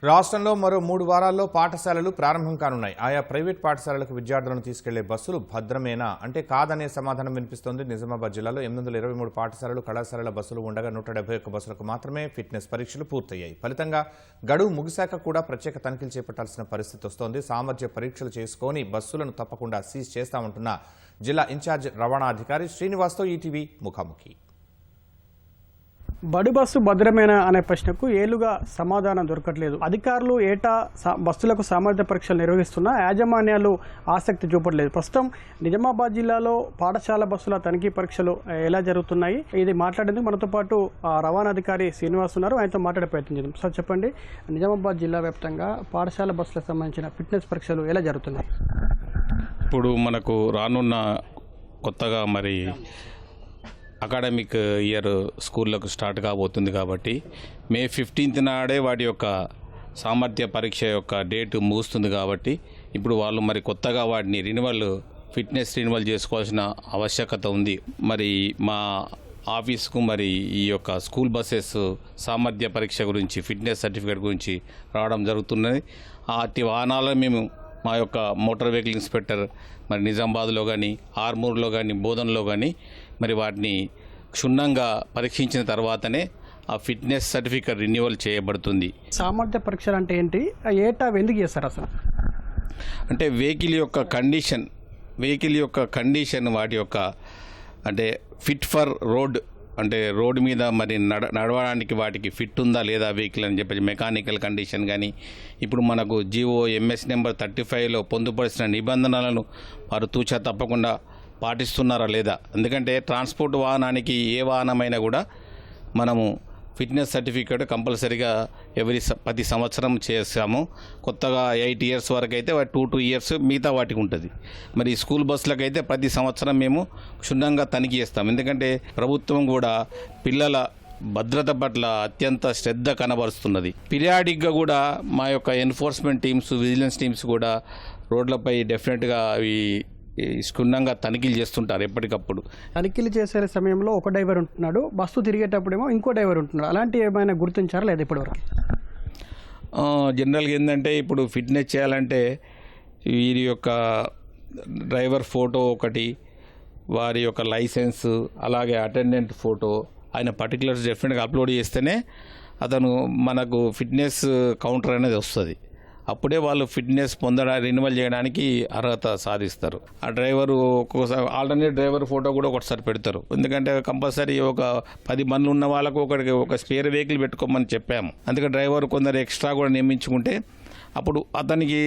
రాష్ట్రంలో మరో 3 వారాల్లో పాఠశాలలు ప్రారంభం కానున్నాయి. ఆయా ప్రైవేట్ పాఠశాలలకు విద్యార్థులను తీసుకెళ్లే బస్సులు భద్రమేనా అంటే కాదనే సమాధానం వినిపిస్తోంది. నిజామాబాద్ జిల్లాలో 823 పాఠశాలలు, కళాశాలల బస్సులు ఉండగా 171 బస్సులకు మాత్రమే ఫిట్నెస్ పరీక్షలు పూర్తయ్యాయి. ఫలితంగా గడువు ముగిశాక కూడా ప్రత్యేక తనిఖీలు చేపట్టాల్సిన పరిస్థితి వస్తోంది. సామర్థ్య పరీక్షలు చేసుకుని బస్సులను తప్పకుండా సీజ్ చేస్తామంటున్న జిల్లా ఇన్ఛార్జ్ రవాణా అధికారి శ్రీనివాస్తో ఈటీవీ ముఖాముఖి. బడి బస్సు భద్రమేనా అనే ప్రశ్నకు ఏలుగా సమాధానం దొరకట్లేదు. అధికారులు ఏటా బస్సులకు సామర్థ్య పరీక్షలు నిర్వహిస్తున్నా యాజమాన్యాలు ఆసక్తి చూపట్లేదు. ప్రస్తుతం నిజామాబాద్ జిల్లాలో పాఠశాల బస్సుల తనిఖీ పరీక్షలు ఎలా జరుగుతున్నాయి, ఇది మాట్లాడేందుకు మనతో పాటు రవాణా అధికారి శ్రీనివాస్ ఉన్నారు. ఆయనతో మాట్లాడే ప్రయత్నం చేద్దాం. సార్ చెప్పండి, నిజామాబాద్ జిల్లా వ్యాప్తంగా పాఠశాల బస్సులకు సంబంధించిన ఫిట్నెస్ పరీక్షలు ఎలా జరుగుతున్నాయి? ఇప్పుడు మనకు రానున్న కొత్తగా మరి అకాడమిక్ ఇయర్ స్కూళ్ళకు స్టార్ట్ కాబోతుంది కాబట్టి మే 15th నాడే వాటి యొక్క సామర్థ్య పరీక్ష యొక్క డేట్ ముగుస్తుంది కాబట్టి ఇప్పుడు వాళ్ళు మరి కొత్తగా వాటిని ఫిట్నెస్ రినివల్ చేసుకోవాల్సిన ఆవశ్యకత ఉంది. మరి మా ఆఫీస్కు మరి ఈ యొక్క స్కూల్ బస్సెస్ సామర్థ్య పరీక్ష గురించి ఫిట్నెస్ సర్టిఫికేట్ గురించి రావడం జరుగుతున్నది. అట్టి వాహనాలను మేము మా యొక్క మోటార్ వెహికల్ ఇన్స్పెక్టర్ మరి నిజామాబాద్లో కానీ, ఆర్మూర్లో కానీ, బోధన్లో కానీ మరి వాటిని క్షుణ్ణంగా పరీక్షించిన తర్వాతనే ఆ ఫిట్నెస్ సర్టిఫికేట్ రెన్యువల్ చేయబడుతుంది. సామర్థ్య పరీక్షలు అంటే ఏంటి, ఏటా ఎందుకు చేస్తారు అసలు? అంటే వెహికల్ యొక్క కండిషన్ వాటి యొక్క అంటే ఫిట్ ఫర్ రోడ్, అంటే రోడ్డు మీద మరి నడవడానికి వాటికి ఫిట్ ఉందా లేదా వెహికల్ అని చెప్పేసి మెకానికల్ కండిషన్ కానీ, ఇప్పుడు మనకు GOMS నెంబర్ 35లో పొందుపరిచిన నిబంధనలను వారు తూచా తప్పకుండా పాటిస్తున్నారా లేదా. ఎందుకంటే ట్రాన్స్పోర్ట్ వాహనానికి ఏ వాహనమైనా కూడా మనము ఫిట్నెస్ సర్టిఫికేట్ కంపల్సరీగా ప్రతి సంవత్సరం చేస్తాము. కొత్తగా 8 years వరకు అయితే 2 years మిగతా వాటికి ఉంటుంది. మరి స్కూల్ బస్సులకు అయితే ప్రతి సంవత్సరం మేము క్షుణ్ణంగా తనిఖీ చేస్తాం. ఎందుకంటే ప్రభుత్వం కూడా పిల్లల భద్రత పట్ల అత్యంత శ్రద్ధ కనబరుస్తున్నది. పీరియాడిక్గా కూడా మా యొక్క ఎన్ఫోర్స్మెంట్ టీమ్స్, విజిలెన్స్ టీమ్స్ కూడా రోడ్లపై డెఫినెట్గా అవి క్షుణ్ణంగా తనిఖీలు చేస్తుంటారు ఎప్పటికప్పుడు. తనిఖీలు చేసే సమయంలో ఒక డ్రైవర్ ఉంటున్నాడు, బస్సు తిరిగేటప్పుడేమో ఇంకో డ్రైవర్ ఉంటున్నాడు. అలాంటి ఏమైనా గుర్తించారా లేదా ఇప్పటివరకు? జనరల్గా ఏంటంటే ఇప్పుడు ఫిట్నెస్ చేయాలంటే వీరి యొక్క డ్రైవర్ ఫోటో ఒకటి, వారి యొక్క లైసెన్స్, అలాగే అటెండెంట్ ఫోటో, ఆయన పర్టికులర్స్ డెఫినెట్గా అప్లోడ్ చేస్తేనే అతను మనకు ఫిట్నెస్ కౌంటర్ అనేది వస్తుంది. అప్పుడే వాళ్ళు ఫిట్నెస్ రెన్యువల్ చేయడానికి అర్హత సాధిస్తారు. ఆ డ్రైవరు ఒక్కోసారి ఆల్టర్నేట్ డ్రైవర్ ఫోటో కూడా ఒకసారి పెడతారు. ఎందుకంటే కంపల్సరీ ఒక 10 మంది ఉన్న వాళ్ళకు ఒక స్పేర్ వెహికల్ పెట్టుకోమని చెప్పాము. అందుకే డ్రైవర్ కొందరు ఎక్స్ట్రా కూడా నియమించుకుంటే అప్పుడు అతనికి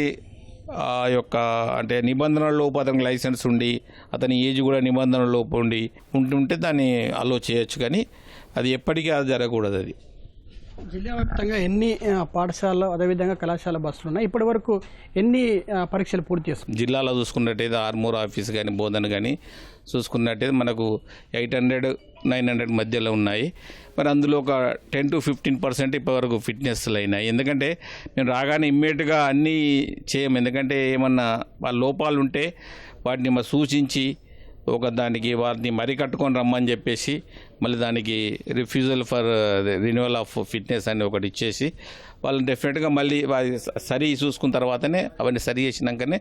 ఆ యొక్క అంటే నిబంధనలలోపు అతనికి లైసెన్స్ ఉండి అతని ఏజ్ కూడా నిబంధనలలోపు ఉంటుంటే దాన్ని అలో చేయొచ్చు. కానీ అది ఎప్పటికీ అది జరగకూడదు. అది జిల్లా వ్యాప్తంగా ఎన్ని పాఠశాలలు అదేవిధంగా కళాశాల బస్సులు ఉన్నాయి, ఇప్పటి వరకు ఎన్ని పరీక్షలు పూర్తి చేస్తుంది? జిల్లాలో చూసుకున్నట్టయితే ఆర్మూర్ ఆఫీస్ కానీ, బోధన కానీ చూసుకున్నట్టయితే మనకు 800-900 మధ్యలో ఉన్నాయి. మరి అందులో ఒక 10 to 15% ఇప్పటివరకు ఫిట్నెస్లు అయినాయి. ఎందుకంటే మేము రాగానే ఇమ్మీడియట్గా అన్నీ చేయము. ఎందుకంటే ఏమన్నా వాళ్ళ లోపాలు ఉంటే వాటిని మరి సూచించి దానికి వారిని మరీ కట్టుకొని రమ్మని చెప్పేసి మళ్ళీ దానికి refusal for renewal of fitness అని ఒకటి ఇచ్చేసి వాళ్ళని డెఫినెట్గా మళ్ళీ సరి చూసుకున్న తర్వాతనే అవన్నీ సరి చేసినాకనే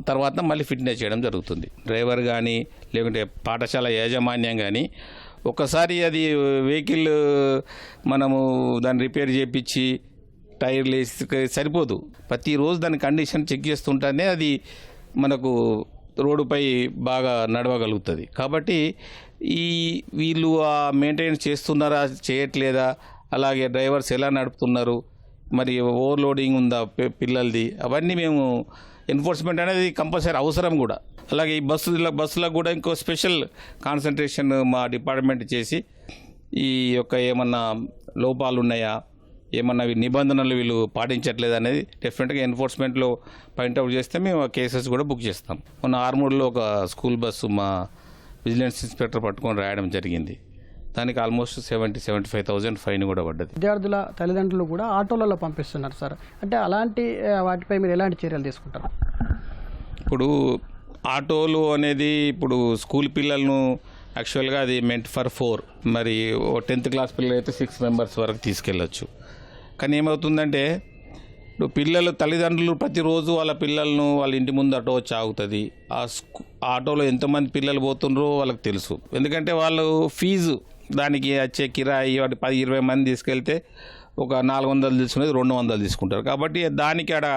తర్వాత మళ్ళీ ఫిట్నెస్ చేయడం జరుగుతుంది. డ్రైవర్ కానీ లేకుంటే పాఠశాల యాజమాన్యం కానీ ఒకసారి అది వెహికల్ మనము దాన్ని రిపేర్ చేయించి టైర్లు వేసి సరిపోదు. ప్రతిరోజు దాని కండిషన్ చెక్ చేస్తుంటేనే అది మనకు రోడ్డుపై బాగా నడవగలుగుతుంది. కాబట్టి వీళ్ళు ఆ మెయింటెనెన్స్ చేస్తున్నారా చేయట్లేదా, అలాగే డ్రైవర్స్ ఎలా నడుపుతున్నారు, మరి ఓవర్లోడింగ్ ఉందా పిల్లలది, అవన్నీ మేము ఎన్ఫోర్స్మెంట్ అనేది కంపల్సరీ అవసరం కూడా. అలాగే ఈ బస్సులకు కూడా ఇంకో స్పెషల్ కాన్సన్ట్రేషన్ మా డిపార్ట్మెంట్ చేసి ఈ యొక్క ఏమన్నా లోపాలు ఉన్నాయా, ఏమన్నా నిబంధనలు వీళ్ళు పాటించట్లేదు అనేది డెఫినెట్గా ఎన్ఫోర్స్మెంట్లో పాయింట్అవుట్ చేస్తే మేము ఆ కేసెస్ కూడా బుక్ చేస్తాం. మొన్న ఆర్మూర్లో ఒక స్కూల్ బస్సు మా విజిలెన్స్ ఇన్స్పెక్టర్ పట్టుకొని రాయడం జరిగింది. దానికి ఆల్మోస్ట్ 70,000-75,000 ఫైన్ కూడా పడ్డది. విద్యార్థుల తల్లిదండ్రులు కూడా ఆటోలలో పంపిస్తున్నారు సార్, అంటే అలాంటి వాటిపై మీరు ఎలాంటి చర్యలు తీసుకుంటారు? ఇప్పుడు ఆటోలు అనేది ఇప్పుడు స్కూల్ పిల్లలను యాక్చువల్గా అది మెంట్ ఫర్ 4, మరి 10th క్లాస్ పిల్లలు అయితే 6 members వరకు తీసుకెళ్ళచ్చు. కానీ ఏమవుతుందంటే ఇప్పుడు పిల్లలు తల్లిదండ్రులు ప్రతిరోజు వాళ్ళ పిల్లలను వాళ్ళ ఇంటి ముందు ఆటో వచ్చి ఆగుతుంది. ఆ ఆటోలో ఎంతమంది పిల్లలు పోతుండ్రో వాళ్ళకి తెలుసు. ఎందుకంటే వాళ్ళు ఫీజు దానికి వచ్చే కిరాయి వాటి 10-20 మంది తీసుకెళ్తే ఒక 400 తీసుకునేది 200 తీసుకుంటారు. కాబట్టి దానికి ఆడ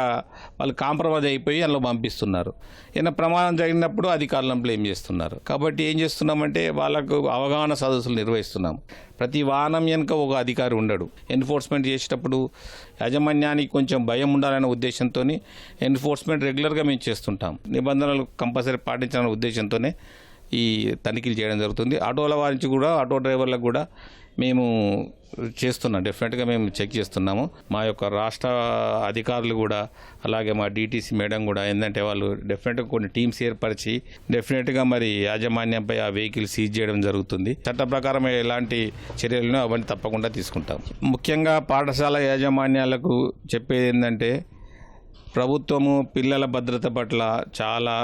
వాళ్ళు కాంప్రమైజ్ అయిపోయి అందులో పంపిస్తున్నారు. ఏదైనా ప్రమాదం జరిగినప్పుడు అధికారులను బ్లేమ్ చేస్తున్నారు. కాబట్టి ఏం చేస్తున్నామంటే వాళ్ళకు అవగాహన సదస్సులు నిర్వహిస్తున్నాం. ప్రతి వాహనం వెనుక ఒక అధికారి ఉండడు. ఎన్ఫోర్స్మెంట్ చేసేటప్పుడు యాజమాన్యానికి కొంచెం భయం ఉండాలనే ఉద్దేశంతో ఎన్ఫోర్స్మెంట్ రెగ్యులర్గా మేము చేస్తుంటాం. నిబంధనలు కంపల్సరీ పాటించాలనే ఉద్దేశంతోనే ఈ తనిఖీలు చేయడం జరుగుతుంది. ఆటోల వారించి కూడా ఆటో డ్రైవర్లకు కూడా మేము చేస్తున్నాం. డెఫినెట్గా మేము చెక్ చేస్తున్నాము. మా యొక్క రాష్ట్ర అధికారులు కూడా అలాగే మా డీటీసీ మేడం కూడా ఏంటంటే వాళ్ళు డెఫినెట్గా కొన్ని టీమ్స్ ఏర్పరిచి డెఫినెట్గా మరి యాజమాన్యంపై ఆ వెహికల్ సీజ్ చేయడం జరుగుతుంది. చట్ట ప్రకారం ఎలాంటి చర్యలను అవన్నీ తప్పకుండా తీసుకుంటాం. ముఖ్యంగా పాఠశాల యాజమాన్యాలకు చెప్పేది ఏంటంటే ప్రభుత్వము పిల్లల భద్రత పట్ల చాలా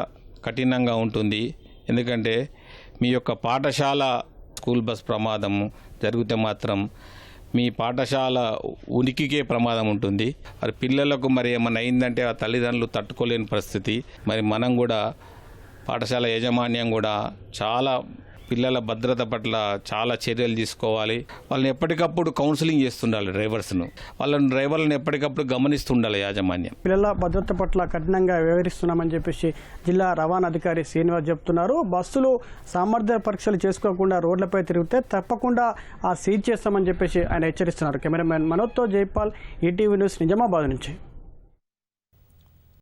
కఠినంగా ఉంటుంది. ఎందుకంటే మీ యొక్క పాఠశాల స్కూల్ బస్ ప్రమాదం జరిగితే మాత్రం మీ పాఠశాల ఉనికికే ప్రమాదం ఉంటుంది. మరి పిల్లలకు మరి ఏమన్నా అయిందంటే ఆ తల్లిదండ్రులు తట్టుకోలేని పరిస్థితి. మరి మనం కూడా పాఠశాల యాజమాన్యం కూడా చాలా పిల్లల భద్రత పట్ల చాలా చర్యలు తీసుకోవాలి. వాళ్ళని ఎప్పటికప్పుడు కౌన్సిలింగ్ చేస్తుండాలి. డ్రైవర్లను ఎప్పటికప్పుడు గమనిస్తుండాలి యాజమాన్యం. పిల్లల భద్రత పట్ల కఠినంగా వ్యవహరిస్తున్నామని చెప్పేసి జిల్లా రవాణా అధికారి శ్రీనివాస్ చెప్తున్నారు. బస్సులు సామర్థ్య పరీక్షలు చేసుకోకుండా రోడ్లపై తిరిగితే తప్పకుండా సీజ్ చేస్తామని చెప్పేసి ఆయన హెచ్చరిస్తున్నారు. కెమెరామెన్ మనోజ్తో జైపాల్, ఈటీవీ న్యూస్, నిజామాబాద్ నుంచి.